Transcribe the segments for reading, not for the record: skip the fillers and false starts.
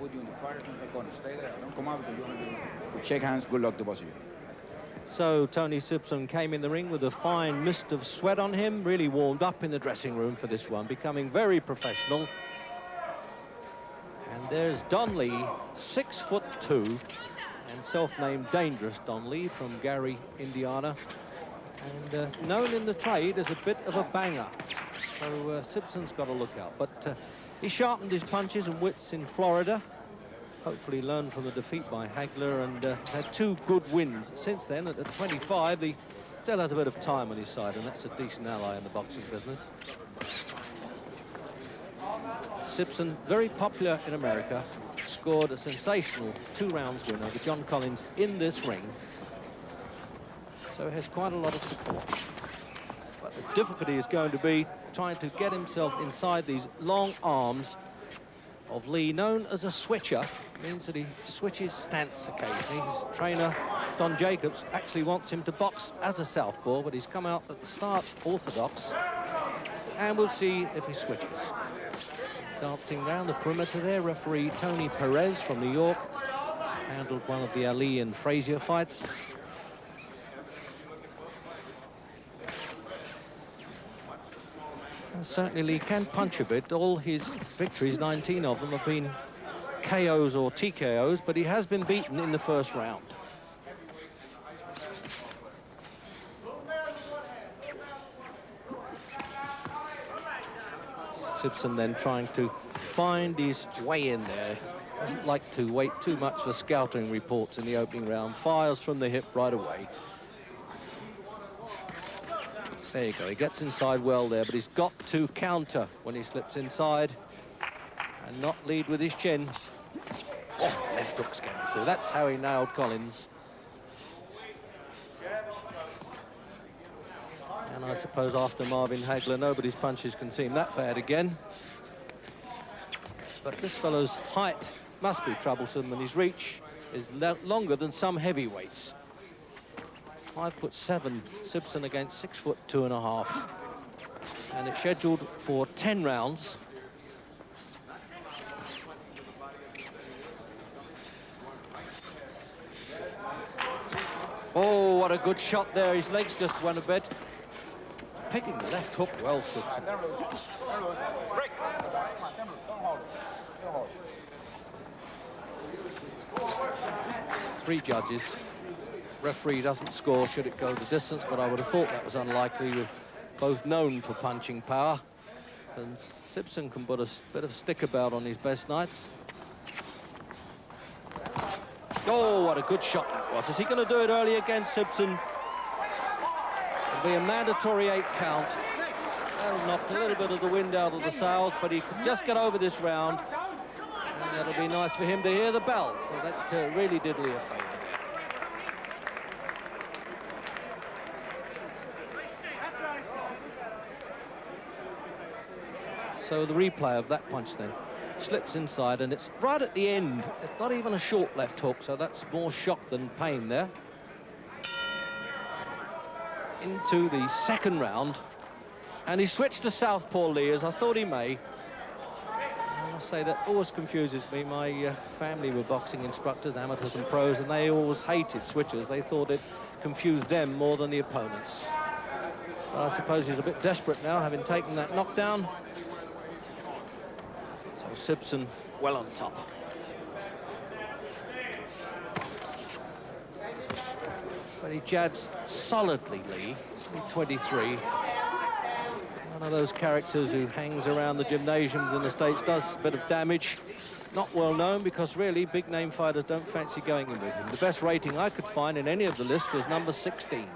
put you in the corner. They're going to stay there. Don't come out because you want to do. Shake hands. Good luck to both of you. So Tony Sibson came in the ring with a fine mist of sweat on him, really warmed up in the dressing room for this one, becoming very professional. And there's Don Lee, 6'2", and self-named Dangerous Don Lee from Gary, Indiana, and known in the trade as a bit of a banger. So Sibson's got to look out. But he sharpened his punches and wits in Florida. Hopefully learned from the defeat by Hagler, and had 2 good wins since then. At 25, he still has a bit of time on his side, and that's a decent ally in the boxing business. Sibson, very popular in America, scored a sensational 2-rounds win over John Collins in this ring. So he has quite a lot of support. But the difficulty is going to be trying to get himself inside these long arms of Lee, known as a switcher. Means that he switches stance occasionally. His trainer, Don Jacobs, actually wants him to box as a southpaw, but he's come out at the start orthodox, and we'll see if he switches. Dancing around the perimeter there, referee Tony Perez from New York handled one of the Ali and Frazier fights. And certainly Lee can punch a bit. All his victories, 19 of them, have been KOs or TKOs, but he has been beaten in the first round. Sibson then trying to find his way in there. Doesn't like to wait too much for scouting reports in the opening round. Fires from the hip right away. There you go, he gets inside well there, but he's got to counter when he slips inside and not lead with his chin. Oh, left hook's going through. That's how he nailed Collins. And I suppose after Marvin Hagler, nobody's punches can seem that bad again. But this fellow's height must be troublesome, and his reach is longer than some heavyweights. 5'7", Sibson against 6'2½". And it's scheduled for 10 rounds. Oh, what a good shot there. His legs just went a bit. Picking the left hook well, Sibson. 3 judges. Referee doesn't score should it go the distance, but I would have thought that was unlikely, with both known for punching power. And Sibson can put a bit of stick about on his best nights. Oh, what a good shot that was. Is he going to do it early again, Sibson? It'll be a mandatory 8 count. That'll knock a little bit of the wind out of the sails, but he could just get over this round. And that'll be nice for him to hear the bell. So that really did Lee a favour. So the replay of that punch then. Slips inside, and it's right at the end. It's not even a short left hook, so that's more shock than pain there. Into the second round. And he switched to southpaw, Lee, as I thought he may. I must say that always confuses me. My family were boxing instructors, amateurs and pros, and they always hated switches. They thought it confused them more than the opponents. But I suppose he's a bit desperate now, having taken that knockdown. So Sibson well on top. But he jabs solidly, Lee. 23. One of those characters who hangs around the gymnasiums in the States, does a bit of damage. Not well known, because really big name fighters don't fancy going in with him. The best rating I could find in any of the list was number 16.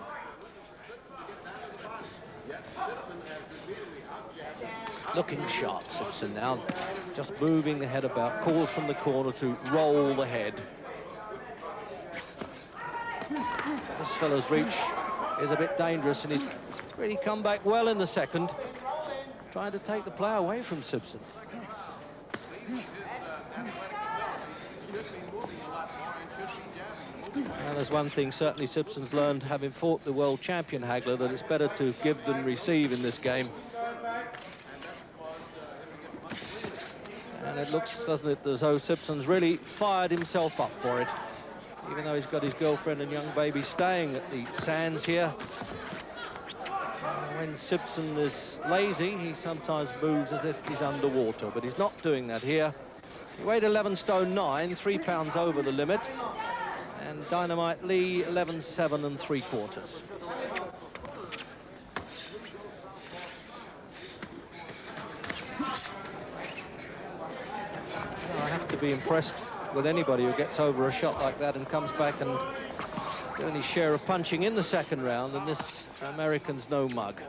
Looking sharp, Sibson now, just moving the head about, calls from the corner to roll the head. This fellow's reach is a bit dangerous, and he's really come back well in the second, trying to take the play away from Sibson. And there's one thing certainly Sibson's learned, having fought the world champion Hagler, that it's better to give than receive in this game. And it looks, doesn't it, as though Sibson's really fired himself up for it, even though he's got his girlfriend and young baby staying at the sands here. When Sibson is lazy, he sometimes moves as if he's underwater, but he's not doing that here. He weighed 11 stone 9, 3 pounds over the limit, and Dynamite Lee 11.7 3/4. I have to be impressed with anybody who gets over a shot like that and comes back and doing his share of punching in the second round, and this American's no mug.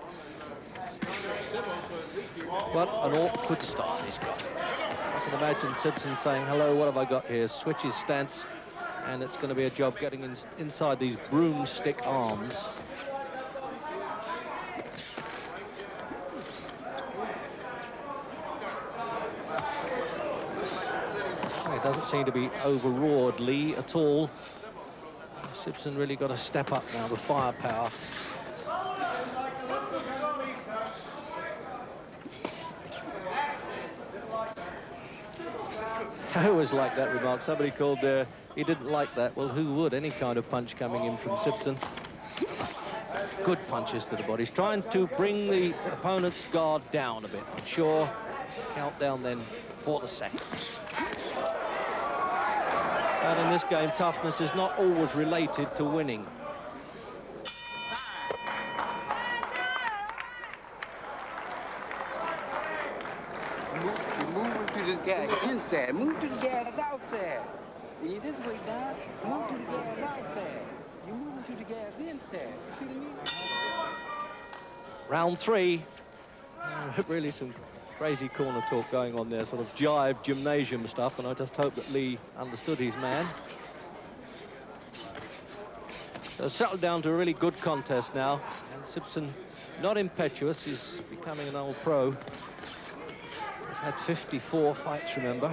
What an awkward start he's got. I can imagine Sibson saying, hello, what have I got here? Switch his stance, and it's going to be a job getting inside these broomstick arms. It doesn't seem to be overawed Lee at all. Sibson really got to step up now with firepower. I always like that remark. Somebody called there, he didn't like that. Well, who would? Any kind of punch coming in from Sibson. Good punches to the body. He's trying to bring the opponent's guard down a bit. Sure, countdown then for the second. And in this game, toughness is not always related to winning. You're moving to this gas inside. Move to the gas outside. You this way down. Move to the gas outside. You're moving to the gas inside. You see what I mean? Round 3. Really some crazy corner talk going on there, sort of jive gymnasium stuff, and I just hope that Lee understood his man. So settled down to a really good contest now, and Sibson not impetuous. He's becoming an old pro. He's had 54 fights, remember,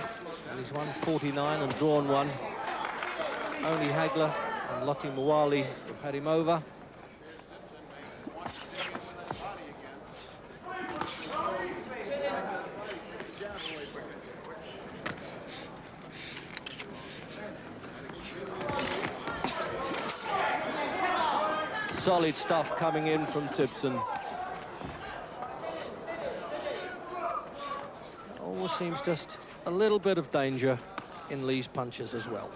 and he's won 49 and drawn 1. Only Hagler and Lottie Mawali have had him over. Solid stuff coming in from Sibson. Always seems just a little bit of danger in Lee's punches as well.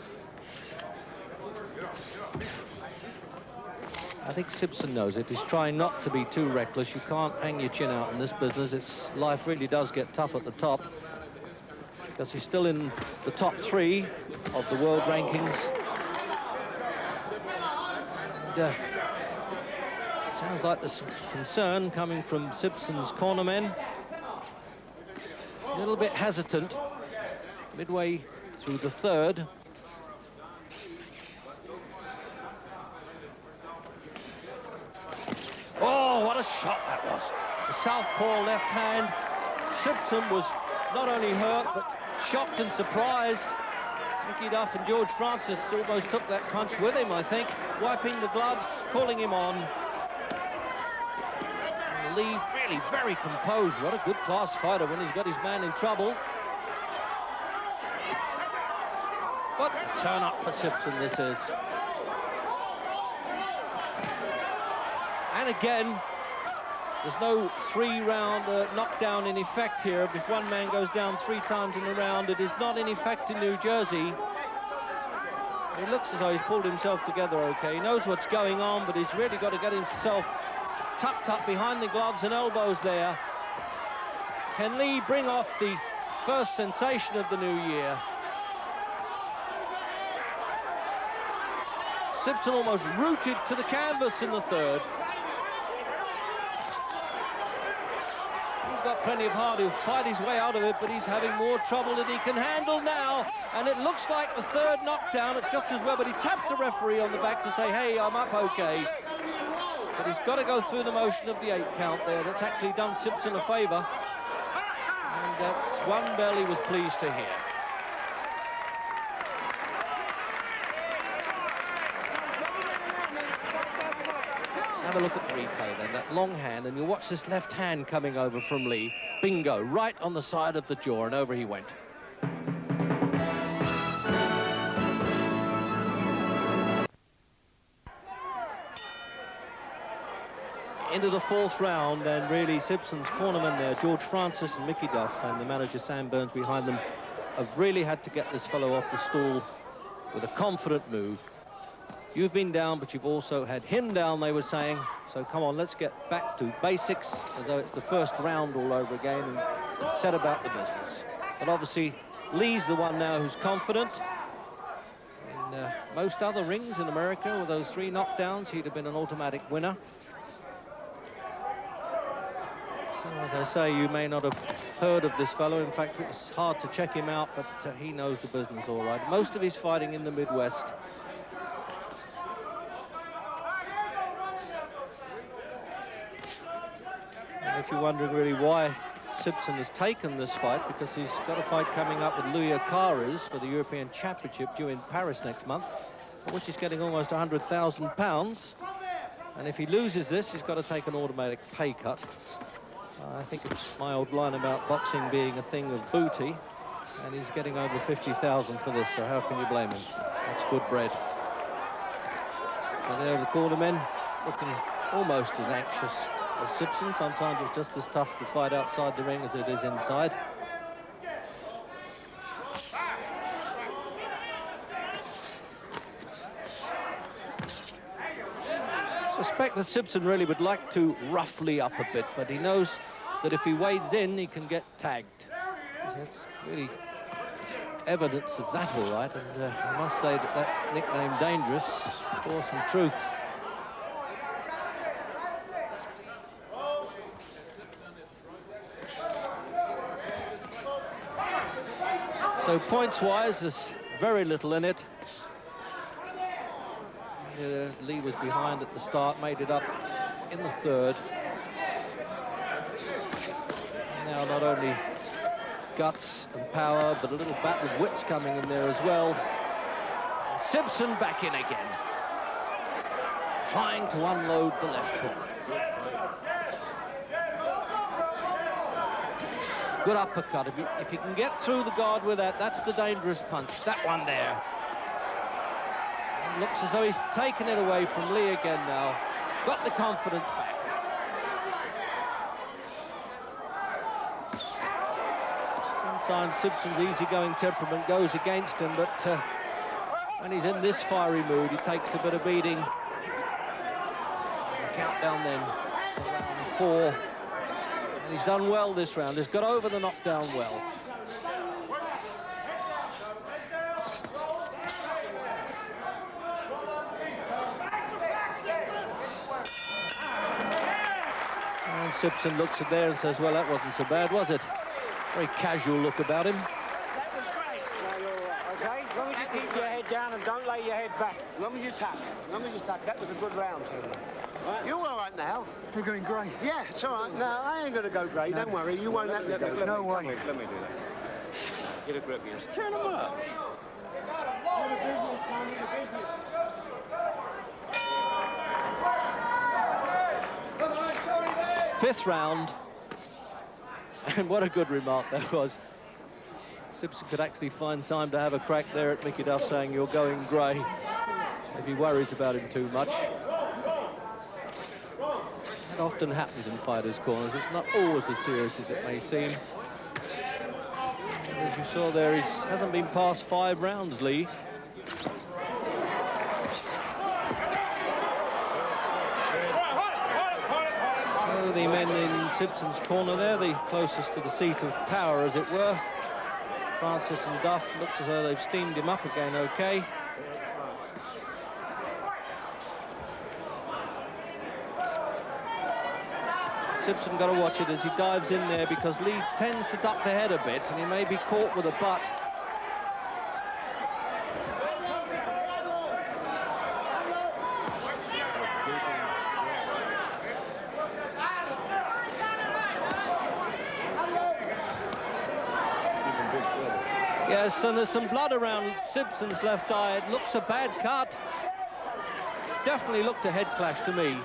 I think Sibson knows it. He's trying not to be too reckless. You can't hang your chin out in this business. Life really does get tough at the top, because he's still in the top 3 of the world rankings. And, sounds like there's some concern coming from Sibson's cornermen. A little bit hesitant midway through the third. Oh, what a shot that was. The southpaw left hand. Sibson was not only hurt, but shocked and surprised. Mickey Duff and George Francis almost took that punch with him, I think, wiping the gloves, calling him on. Lee really very composed. What a good class fighter when he's got his man in trouble. What a turn up for Sibson this is. And again, there's no 3-round knockdown in effect here. If one man goes down 3 times in a round, it is not in effect in New Jersey. He looks as though he's pulled himself together okay. He knows what's going on, but he's really got to get himself tucked up behind the gloves and elbows there. Can Lee bring off the first sensation of the new year? Sibson almost rooted to the canvas in the third. He's got plenty of heart. He'll fight his way out of it, but he's having more trouble than he can handle now. And it looks like the third knockdown. It's just as well, but he taps the referee on the back to say, hey, I'm up okay. But he's got to go through the motion of the 8 count there. That's actually done Sibson a favour. And that's one bell he was pleased to hear. Let's have a look at the replay then. That long hand, and you'll watch this left hand coming over from Lee. Bingo, right on the side of the jaw, and over he went. into the fourth round, and really Sibson's cornermen there, George Francis and Mickey Duff, and the manager Sam Burns behind them, have really had to get this fellow off the stool with a confident move. You've been down, but you've also had him down, they were saying. So come on, let's get back to basics, as though it's the first round all over again, and set about the business. But obviously, Lee's the one now who's confident. In most other rings in America, with those 3 knockdowns, he'd have been an automatic winner. So, as I say, you may not have heard of this fellow. In fact, it's hard to check him out, but he knows the business all right. Most of his fighting in the Midwest. And if you're wondering really why Sibson has taken this fight, because he's got a fight coming up with Louis Akaras for the European Championship due in Paris next month, for which he's getting almost £100,000. And if he loses this, he's got to take an automatic pay cut. I think it's my old line about boxing being a thing of booty, and he's getting over 50,000 for this, so how can you blame him? That's good bread. So there are the cornermen, looking almost as anxious as Sibson. Sometimes it's just as tough to fight outside the ring as it is inside. I suspect that Sibson really would like to roughly up a bit, but he knows that if he wades in, he can get tagged. That's really evidence of that, all right, and I must say that that nickname Dangerous bore some truth. So points-wise, there's very little in it. Lee was behind at the start, made it up in the third. Now not only guts and power, but a little battle of wits coming in there as well. Sibson back in again, trying to unload the left hook. Good uppercut. If you can get through the guard with that, that's the dangerous punch. That one there. Looks as though he's taken it away from Lee again now. Got the confidence back. Sometimes Sibson's easygoing temperament goes against him, but when he's in this fiery mood, he takes a bit of beating. Countdown then to round 4. And he's done well this round. He's got over the knockdown well. And Sibson looks at there and says, well, that wasn't so bad, was it? Very casual look about him. That was great. No, you're all right, okay? As long as you keep your head down and don't lay your head back. As long as you tuck. As long as you tuck. That was a good round, Tony. Right. You're all right now. We're going great. Yeah, it's all right. No, I ain't going to go great. Don't worry. You won't let me go. No way. Let me do that. Get a grip here. Turn them up. Fifth round. And what a good remark that was. Sibson could actually find time to have a crack there at Mickey Duff, saying you're going grey. If he worries about him too much. That often happens in fighters' corners. It's not always as serious as it may seem. As you saw there, he hasn't been past 5 rounds, Lee. So the men in Sibson's corner there, the closest to the seat of power, as it were. Francis and Duff looks as though they've steamed him up again okay. Sibson got to watch it as he dives in there, because Lee tends to duck the head a bit and he may be caught with a butt. Yes, and there's some blood around Sibson's left eye. It looks a bad cut. Definitely looked a head clash to me.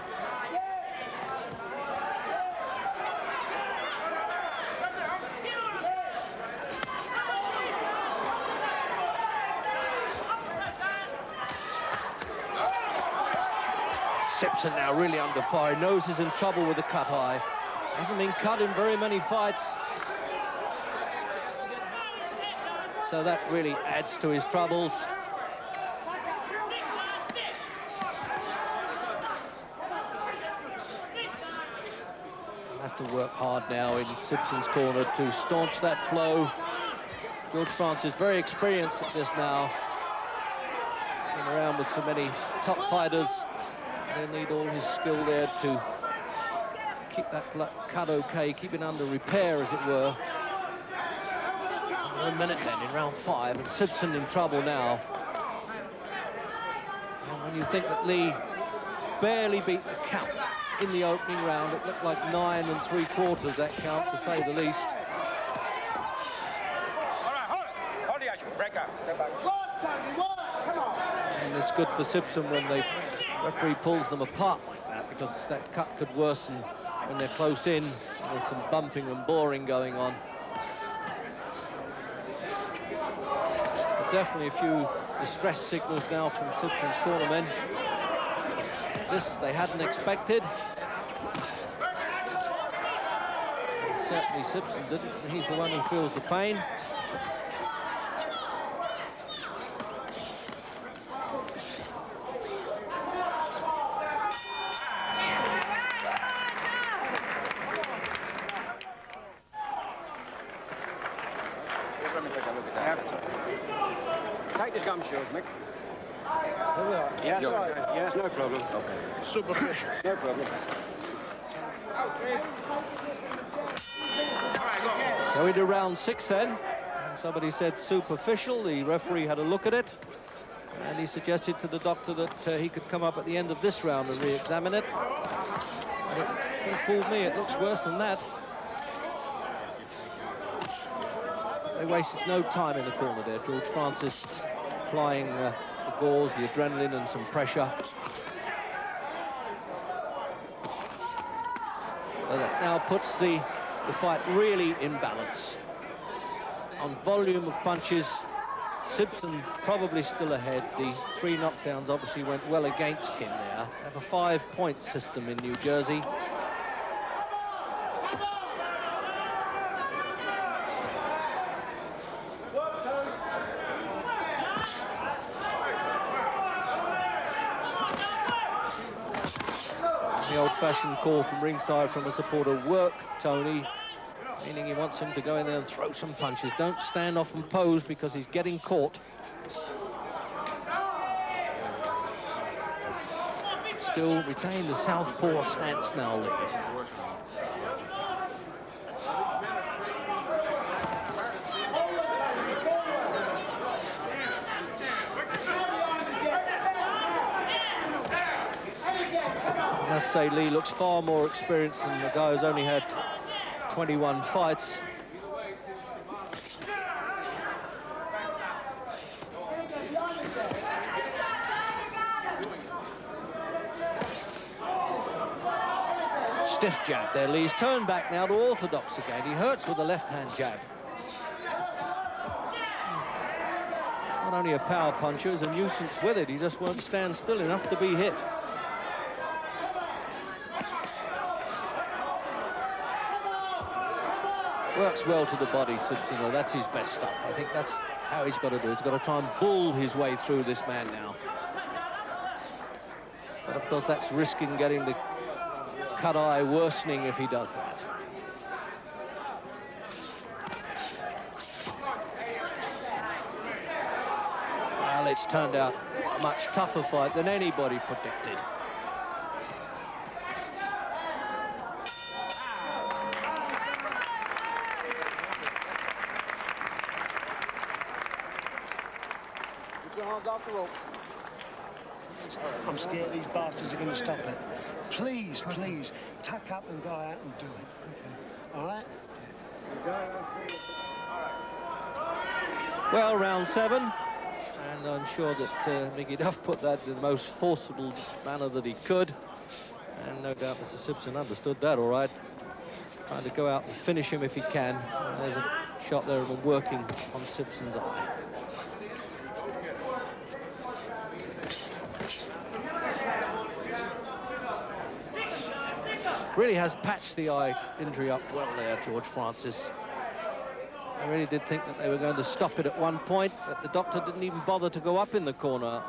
Sibson now really under fire. He knows he's in trouble with the cut eye. Hasn't been cut in very many fights. So that really adds to his troubles. Have to work hard now in Sibson's corner to staunch that flow. George Francis very experienced at this now. Been around with so many top fighters. They'll need all his skill there to keep that cut okay, keep it under repair, as it were. 1 minute then in round 5, and Sibson in trouble now. And when you think that Lee barely beat the count in the opening round, it looked like 9 3/4, that count, to say the least. All right, hold the action. Break out. Step back. And it's good for Sibson when the referee pulls them apart like that, because that cut could worsen when they're close in. There's some bumping and boring going on. There's definitely a few distress signals now from Sibson's cornermen. This they hadn't expected. Certainly Sibson didn't, and he's the one who feels the pain. Just let me take a look at that. That's all. Take the gumshoes, Mick. Here we are. Yes, okay. Yes, no problem. Okay. Superficial. No problem. So into round 6 then. And somebody said superficial. The referee had a look at it, and he suggested to the doctor that he could come up at the end of this round and re-examine it. And it fooled me. It looks worse than that. They wasted no time in the corner there. George Francis applying the gauze, the adrenaline, and some pressure. So that now puts the fight really in balance. On volume of punches, Sibson probably still ahead. The 3 knockdowns obviously went well against him there. They have a 5-point system in New Jersey. The old-fashioned call from ringside from a supporter, work, Tony, meaning he wants him to go in there and throw some punches. Don't stand off and pose, because he's getting caught. Still retain the southpaw stance now, Lee. I must say, Lee looks far more experienced than the guy who's only had 21 fights. Stiff jab there, Lee's turned back now to orthodox again. He hurts with the left-hand jab. Not only a power puncher, he's a nuisance with it. He just won't stand still enough to be hit. Works well to the body, Sibson, though. That's his best stuff. I think that's how he's got to do. He's got to try and bull his way through this man now. But of course, that's risking getting the cut eye worsening if he does that. Well, it's turned out a much tougher fight than anybody predicted. I'm scared these bastards are going to stop it. Please, please, tuck up and go out and do it. All right? Well, round 7, and I'm sure that Mickey Duff put that in the most forcible manner that he could, and no doubt Mr. Sibson understood that all right. Trying to go out and finish him if he can. And there's a shot there of him working on Sibson's eye. Really has patched the eye injury up well there, George Francis. I really did think that they were going to stop it at one point, but the doctor didn't even bother to go up in the corner.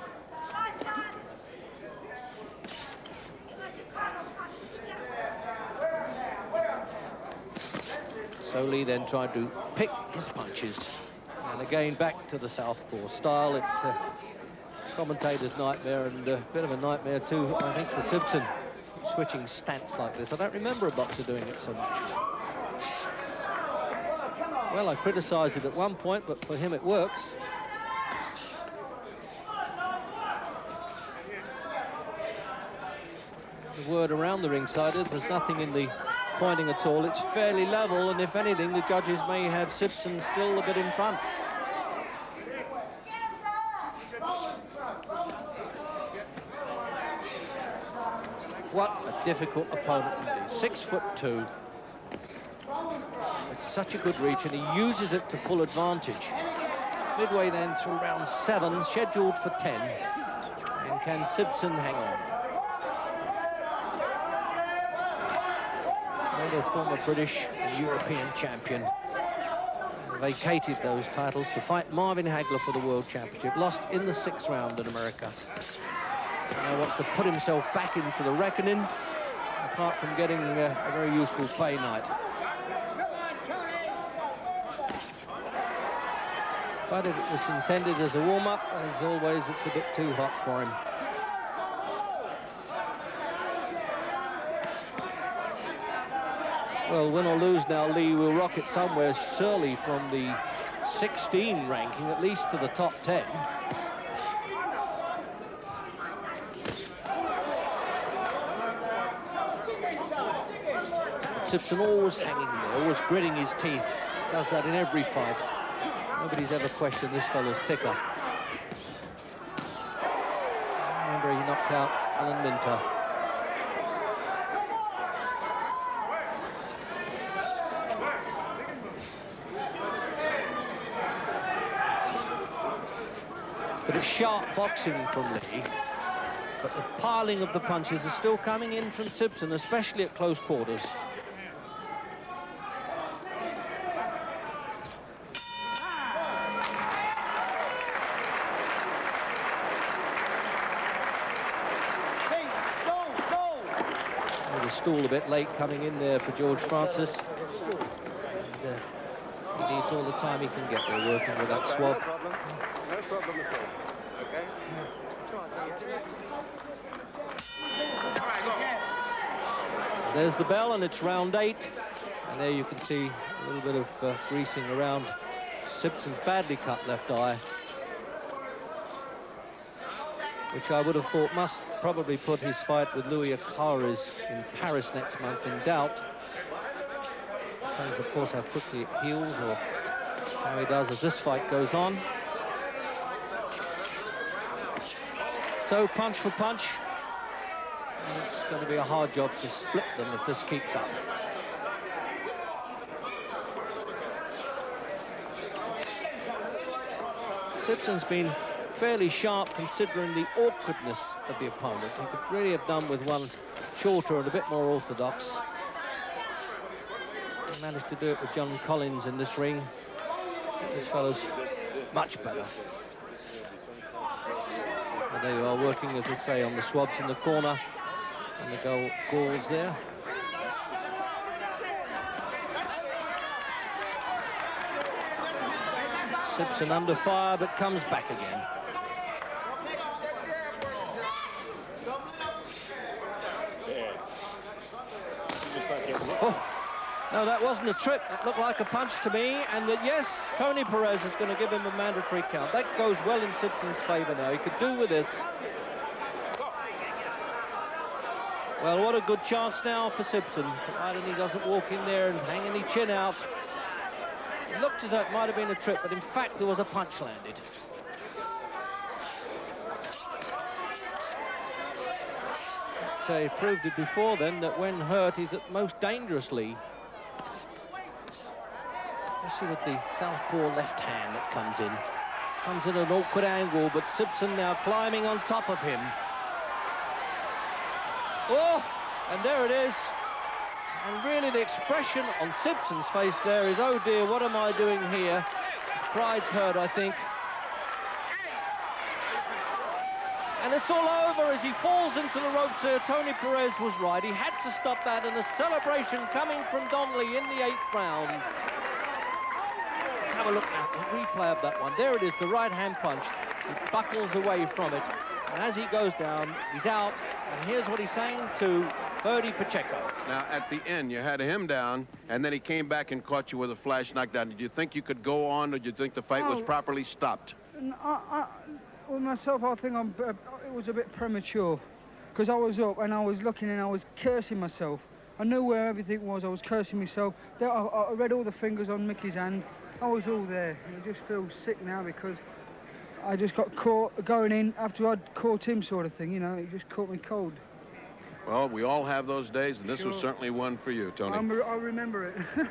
So Lee then tried to pick his punches. And again, back to the southpaw style. It's a commentator's nightmare, and a bit of a nightmare too, I think, for Sibson. Switching stance like this. I don't remember a boxer doing it so much. Well, I criticised it at one point, but for him it works. The word around the ringside is there's nothing in the pointing at all. It's fairly level, and if anything, the judges may have Sibson still a bit in front. What a difficult opponent it is. 6'2". It's such a good reach, and he uses it to full advantage. Midway then through round 7, scheduled for 10. And can Sibson hang on? Another former British and European champion. Vacated those titles to fight Marvin Hagler for the World Championship. Lost in the 6th round in America. Now wants to put himself back into the reckoning, apart from getting a very useful pay night. But if it was intended as a warm-up, as always, it's a bit too hot for him. Well, win or lose now, Lee will rocket somewhere surely from the 16 ranking, at least to the top 10. Sibson always hanging there, always gritting his teeth. Does that in every fight. Nobody's ever questioned this fellow's ticker. Remember, he knocked out Alan Minter. But it's sharp boxing from Lee. But the piling of the punches is still coming in from Sibson, especially at close quarters. Stool a bit late coming in there for George Francis. And, he needs all the time he can get there working with that swab. No problem at all. Okay? There's the bell, and it's round 8. And there you can see a little bit of greasing around Sibson's badly cut left eye, which I would have thought must probably put his fight with Louis Acares in Paris next month in doubt. Depends, of course, how quickly it heals or how he does as this fight goes on. So, punch for punch. And it's going to be a hard job to split them if this keeps up. Sibson's been fairly sharp considering the awkwardness of the opponent. He could really have done with one shorter and a bit more orthodox. He managed to do it with John Collins in this ring. This fellow's much better. And there you are, working, as I say, on the swabs in the corner and the galls there. Sibson under fire, but comes back again. Oh, no, that wasn't a trip. It looked like a punch to me, and that, yes, Tony Perez is going to give him a mandatory count. That goes well in Sibson's favour now. He could do with this. Well, what a good chance now for Sibson, provided he doesn't walk in there and hang any chin out. It looked as though it might have been a trip, but in fact there was a punch landed. But he proved it before then that when hurt he's at most dangerously. Especially with the southpaw left hand that comes in. Comes in at an awkward angle, but Sibson now climbing on top of him. Oh, and there it is. And really the expression on Sibson's face there is, oh dear, what am I doing here? His pride's hurt, I think. And it's all over as he falls into the ropes here. Tony Perez was right. He had to stop that, and the celebration coming from Donnelly in the 8th round. Let's have a look now, the replay of that one. There it is, the right-hand punch. He buckles away from it, and as he goes down, he's out. And here's what he's saying to Birdie Pacheco. Now, at the end, you had him down, and then he came back and caught you with a flash knockdown. Did you think you could go on, or did you think the fight was properly stopped? Well, myself, I think it was a bit premature, because I was up and I was looking and I was cursing myself. I knew where everything was. I was cursing myself. I read all the fingers on Mickey's hand. I was all there. I just feel sick now because I just got caught going in after I'd caught him, sort of thing. You know, it just caught me cold. Well, we all have those days, and this was certainly one for you, Tony. I remember it.